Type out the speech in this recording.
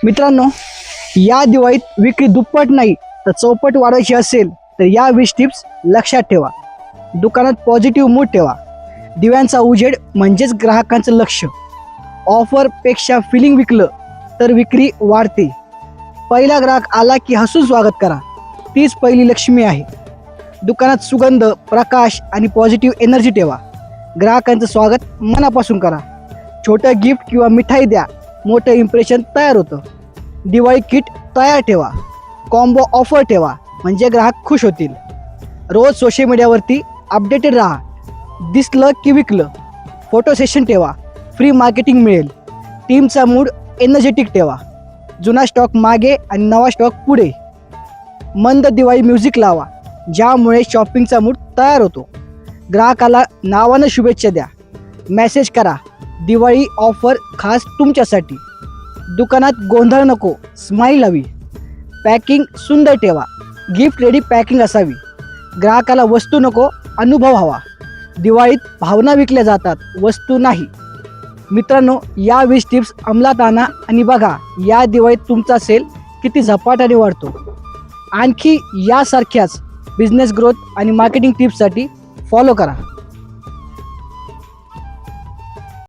मित्रांनो, या दिवाळीत विक्री दुप्पट नाही तर चौपट वाढवायची असेल तर या 20 टिप्स लक्षात ठेवा. दुकानात पॉझिटिव्ह मूड ठेवा. दिव्यांचा उजेड म्हणजेच ग्राहकांचं लक्ष. ऑफरपेक्षा फिलिंग विकलं तर विक्री वाढते. पहिला ग्राहक आला की हसून स्वागत करा, तीच पहिली लक्ष्मी आहे. दुकानात सुगंध, प्रकाश आणि पॉझिटिव्ह एनर्जी ठेवा. ग्राहकांचं स्वागत मनापासून करा. छोटं गिफ्ट किंवा मिठाई द्या, मोठं इम्प्रेशन तयार होतं. दिवाळी किट तयार ठेवा. कॉम्बो ऑफर ठेवा म्हणजे ग्राहक खुश होतील. रोज सोशल मीडियावरती अपडेटेड राहा. दिसलं की विकलं. फोटो सेशन ठेवा, फ्री मार्केटिंग मिळेल. टीमचा मूड एनर्जेटिक ठेवा. जुना स्टॉक मागे आणि नवा स्टॉक पुढे. मंद दिवाळी म्युझिक लावा, ज्यामुळे शॉपिंगचा मूड तयार होतो. ग्राहकाला नावानं शुभेच्छा द्या. मेसेज करा, दिवाळी ऑफर खास तुमच्यासाठी. दुकानात गोंधळ नको, स्माईल हवी. पॅकिंग सुंदर ठेवा. गिफ्ट रेडी पॅकिंग असावी. ग्राहकाला वस्तू नको, अनुभव हवा. दिवाळीत भावना विकल्या जातात, वस्तू नाही. मित्रांनो, या 20 टिप्स अंमलात आणा आणि बघा या दिवाळीत तुमचा सेल किती झपाट्याने वाढतो. आणखी यासारख्याच बिझनेस ग्रोथ आणि मार्केटिंग टिप्ससाठी फॉलो करा.